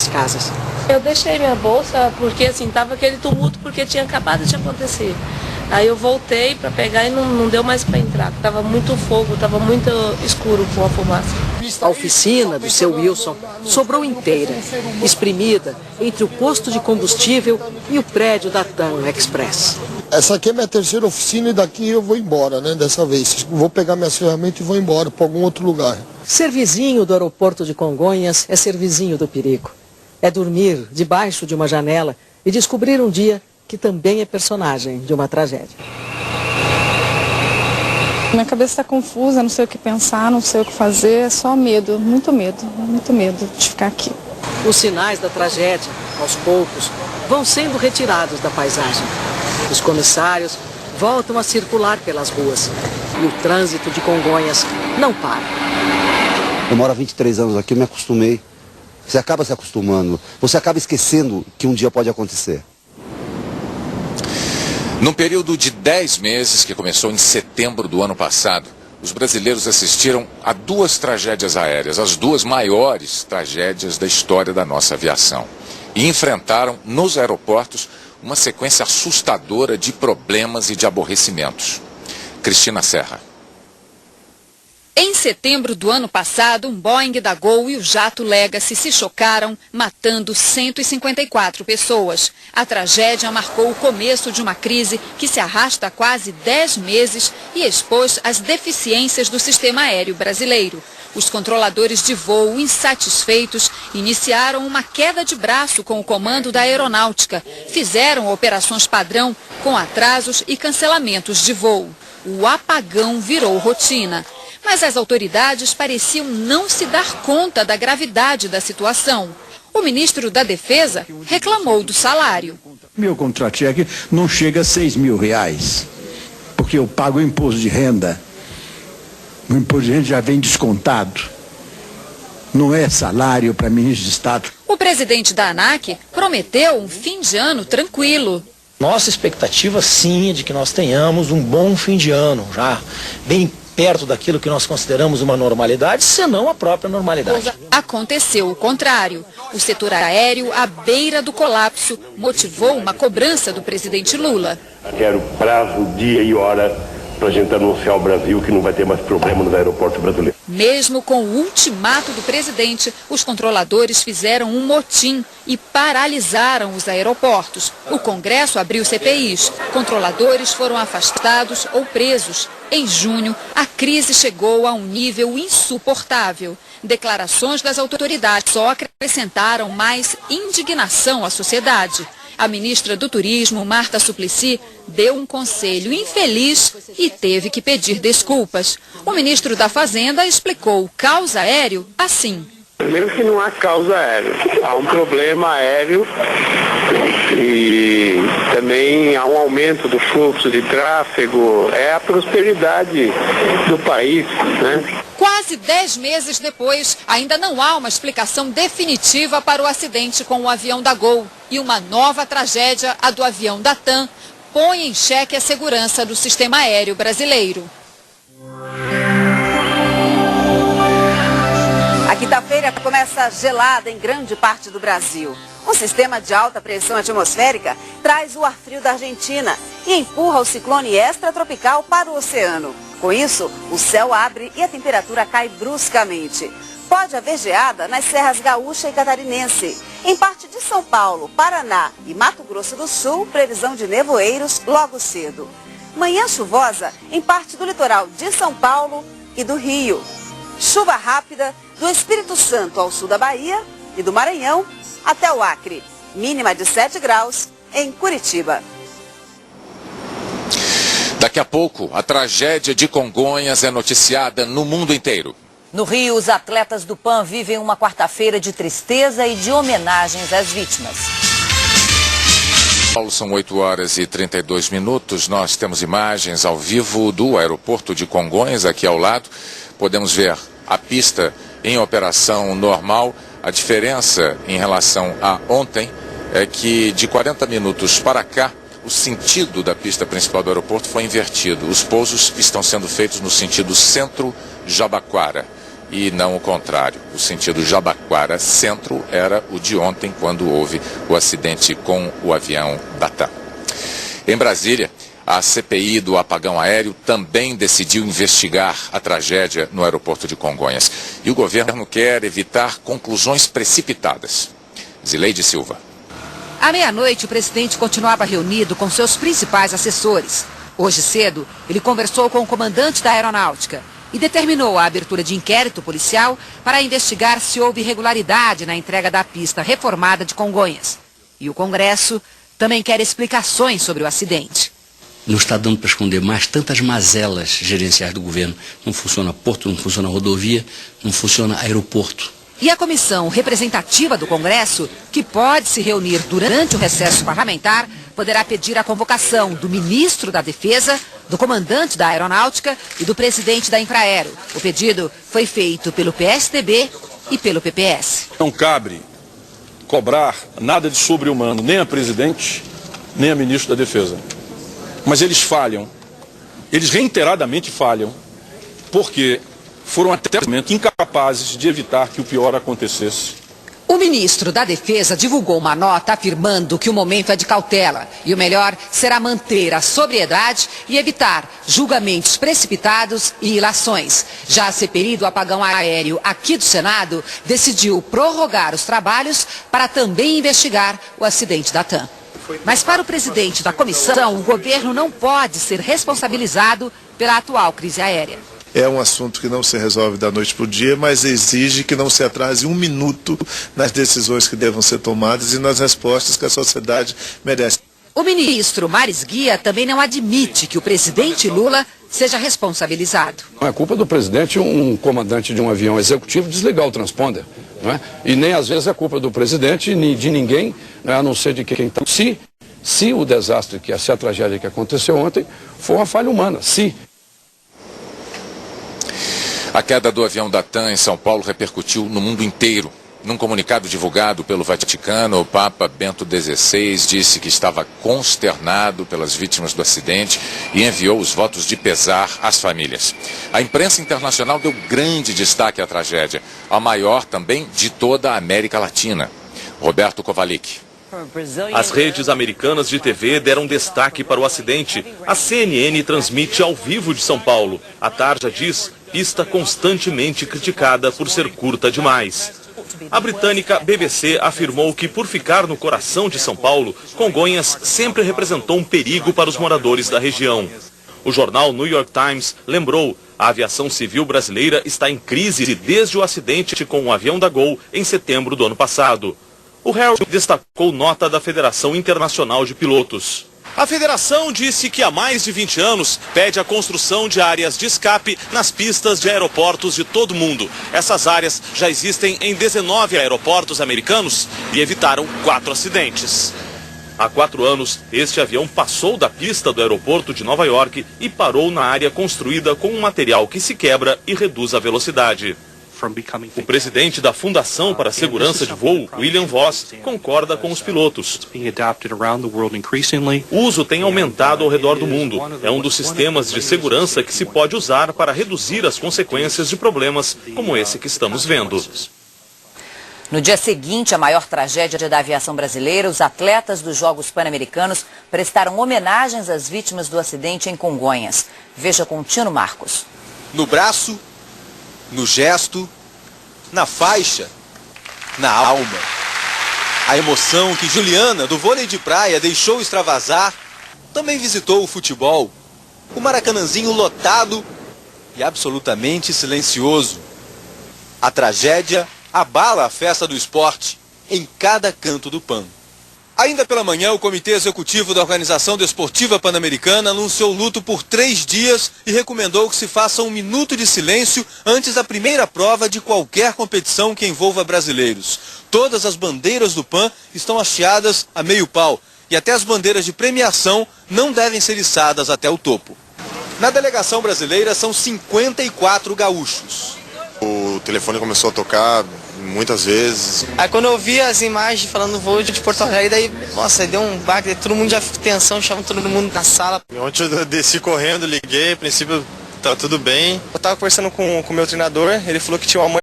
casas. Eu deixei minha bolsa porque assim, tava aquele tumulto porque tinha acabado de acontecer. Aí eu voltei para pegar e não deu mais para entrar. Tava muito fogo, tava muito escuro com a fumaça. A oficina do seu Wilson sobrou inteira, espremida entre o posto de combustível e o prédio da TAM Express. Essa aqui é minha terceira oficina e daqui eu vou embora, né, dessa vez. Vou pegar minhas ferramentas e vou embora para algum outro lugar. Ser vizinho do aeroporto de Congonhas é ser vizinho do perigo. É dormir debaixo de uma janela e descobrir um dia que também é personagem de uma tragédia. Minha cabeça está confusa, não sei o que pensar, não sei o que fazer, é só medo, muito medo de ficar aqui. Os sinais da tragédia, aos poucos, vão sendo retirados da paisagem. Os comissários voltam a circular pelas ruas e o trânsito de Congonhas não para. Eu moro há 23 anos aqui, eu me acostumei. Você acaba se acostumando, você acaba esquecendo que um dia pode acontecer. Num período de 10 meses, que começou em setembro do ano passado, os brasileiros assistiram a 2 tragédias aéreas, as 2 maiores tragédias da história da nossa aviação. E enfrentaram, nos aeroportos, uma sequência assustadora de problemas e de aborrecimentos. Cristina Serra. Em setembro do ano passado, um Boeing da Gol e o jato Legacy se chocaram, matando 154 pessoas. A tragédia marcou o começo de uma crise que se arrasta há quase 10 meses e expôs as deficiências do sistema aéreo brasileiro. Os controladores de voo, insatisfeitos, iniciaram uma queda de braço com o comando da aeronáutica. Fizeram operações padrão com atrasos e cancelamentos de voo. O apagão virou rotina. Mas as autoridades pareciam não se dar conta da gravidade da situação. O ministro da Defesa reclamou do salário. Meu contra-cheque não chega a R$6.000, porque eu pago o imposto de renda. O imposto de renda já vem descontado. Não é salário para ministro de Estado. O presidente da ANAC prometeu um fim de ano tranquilo. Nossa expectativa, sim, é de que nós tenhamos um bom fim de ano, já bem perto daquilo que nós consideramos uma normalidade, senão a própria normalidade. Aconteceu o contrário. O setor aéreo, à beira do colapso, motivou uma cobrança do presidente Lula. Quero prazo, dia e hora para a gente anunciar ao Brasil que não vai ter mais problema nos aeroportos brasileiros. Mesmo com o ultimato do presidente, os controladores fizeram um motim e paralisaram os aeroportos. O Congresso abriu CPIs. Controladores foram afastados ou presos. Em junho, a crise chegou a um nível insuportável. Declarações das autoridades só acrescentaram mais indignação à sociedade. A ministra do Turismo, Marta Suplicy, deu um conselho infeliz e teve que pedir desculpas. O ministro da Fazenda explicou o caos aéreo assim. Primeiro que não há caos aéreo, há um problema aéreo e também há um aumento do fluxo de tráfego, é a prosperidade do país, né? Quase 10 meses depois, ainda não há uma explicação definitiva para o acidente com o avião da Gol. E uma nova tragédia, a do avião da TAM, põe em xeque a segurança do sistema aéreo brasileiro. A quinta-feira começa gelada em grande parte do Brasil. Um sistema de alta pressão atmosférica traz o ar frio da Argentina e empurra o ciclone extratropical para o oceano. Com isso, o céu abre e a temperatura cai bruscamente. Pode haver geada nas serras gaúcha e catarinense. Em parte de São Paulo, Paraná e Mato Grosso do Sul, previsão de nevoeiros logo cedo. Manhã chuvosa em parte do litoral de São Paulo e do Rio. Chuva rápida do Espírito Santo ao sul da Bahia e do Maranhão até o Acre. Mínima de 7 graus em Curitiba. Daqui a pouco, a tragédia de Congonhas é noticiada no mundo inteiro. No Rio, os atletas do PAN vivem uma quarta-feira de tristeza e de homenagens às vítimas. Paulo, são 8h32. Nós temos imagens ao vivo do aeroporto de Congonhas, aqui ao lado. Podemos ver a pista em operação normal. A diferença em relação a ontem é que de 40 minutos para cá, o sentido da pista principal do aeroporto foi invertido. Os pousos estão sendo feitos no sentido centro-Jabaquara. e não o contrário. O sentido Jabaquara Centro era o de ontem, quando houve o acidente com o avião da TAM. Em Brasília, a CPI do apagão aéreo também decidiu investigar a tragédia no aeroporto de Congonhas. E o governo quer evitar conclusões precipitadas. Zileide Silva. À meia-noite, o presidente continuava reunido com seus principais assessores. Hoje cedo, ele conversou com o comandante da Aeronáutica e determinou a abertura de inquérito policial para investigar se houve irregularidade na entrega da pista reformada de Congonhas. E o Congresso também quer explicações sobre o acidente. Não está dando para esconder mais tantas mazelas gerenciais do governo. Não funciona porto, não funciona rodovia, não funciona aeroporto. E a comissão representativa do Congresso, que pode se reunir durante o recesso parlamentar, poderá pedir a convocação do ministro da Defesa, do comandante da Aeronáutica e do presidente da Infraero. O pedido foi feito pelo PSDB e pelo PPS. Não cabe cobrar nada de sobre-humano, nem a presidente, nem a ministra da Defesa. Mas eles falham, eles reiteradamente falham, porque foram até o momento incapazes de evitar que o pior acontecesse. O ministro da Defesa divulgou uma nota afirmando que o momento é de cautela e o melhor será manter a sobriedade e evitar julgamentos precipitados e ilações. Já a CPI do apagão aéreo aqui do Senado decidiu prorrogar os trabalhos para também investigar o acidente da TAM. Mas para o presidente da comissão, o governo não pode ser responsabilizado pela atual crise aérea. É um assunto que não se resolve da noite para o dia, mas exige que não se atrase um minuto nas decisões que devam ser tomadas e nas respostas que a sociedade merece. O ministro Maris Guia também não admite que o presidente Lula seja responsabilizado. Não é culpa do presidente um comandante de um avião executivo desligar o transponder. Não é? E nem às vezes é culpa do presidente, nem de ninguém, não é? A não ser de quem está. Se o desastre, se a tragédia que aconteceu ontem, for uma falha humana, A queda do avião da TAM em São Paulo repercutiu no mundo inteiro. Num comunicado divulgado pelo Vaticano, o Papa Bento XVI disse que estava consternado pelas vítimas do acidente e enviou os votos de pesar às famílias. A imprensa internacional deu grande destaque à tragédia, a maior também de toda a América Latina. Roberto Kovalik. As redes americanas de TV deram destaque para o acidente. A CNN transmite ao vivo de São Paulo. A tarja diz: pista constantemente criticada por ser curta demais. A britânica BBC afirmou que, por ficar no coração de São Paulo, Congonhas sempre representou um perigo para os moradores da região. O jornal New York Times lembrou: a aviação civil brasileira está em crise desde o acidente com o avião da Gol em setembro do ano passado. O Herald destacou nota da Federação Internacional de Pilotos. A federação disse que há mais de 20 anos pede a construção de áreas de escape nas pistas de aeroportos de todo o mundo. Essas áreas já existem em 19 aeroportos americanos e evitaram 4 acidentes. Há 4 anos, este avião passou da pista do aeroporto de Nova York e parou na área construída com um material que se quebra e reduz a velocidade. O presidente da Fundação para a Segurança de Voo, William Voss, concorda com os pilotos. O uso tem aumentado ao redor do mundo. É um dos sistemas de segurança que se pode usar para reduzir as consequências de problemas como esse que estamos vendo. No dia seguinte à maior tragédia da aviação brasileira, os atletas dos Jogos Pan-Americanos prestaram homenagens às vítimas do acidente em Congonhas. Veja com Tino Marcos. No braço, no gesto, na faixa, na alma. A emoção que Juliana, do vôlei de praia, deixou extravasar, também visitou o futebol. O Maracanãzinho lotado e absolutamente silencioso. A tragédia abala a festa do esporte em cada canto do PAN. Ainda pela manhã, o Comitê Executivo da Organização Desportiva Pan-Americana anunciou luto por 3 dias e recomendou que se faça um minuto de silêncio antes da primeira prova de qualquer competição que envolva brasileiros. Todas as bandeiras do PAN estão hasteadas a meio pau e até as bandeiras de premiação não devem ser içadas até o topo. Na delegação brasileira são 54 gaúchos. O telefone começou a tocar muitas vezes. Aí quando eu vi as imagens falando do voo de Porto Alegre, daí, nossa, deu um baque, todo mundo já ficou tensão, chamando todo mundo na sala. Ontem eu desci correndo, liguei, a princípio Tá tudo bem. Eu tava conversando com o meu treinador, ele falou que tinha uma mãe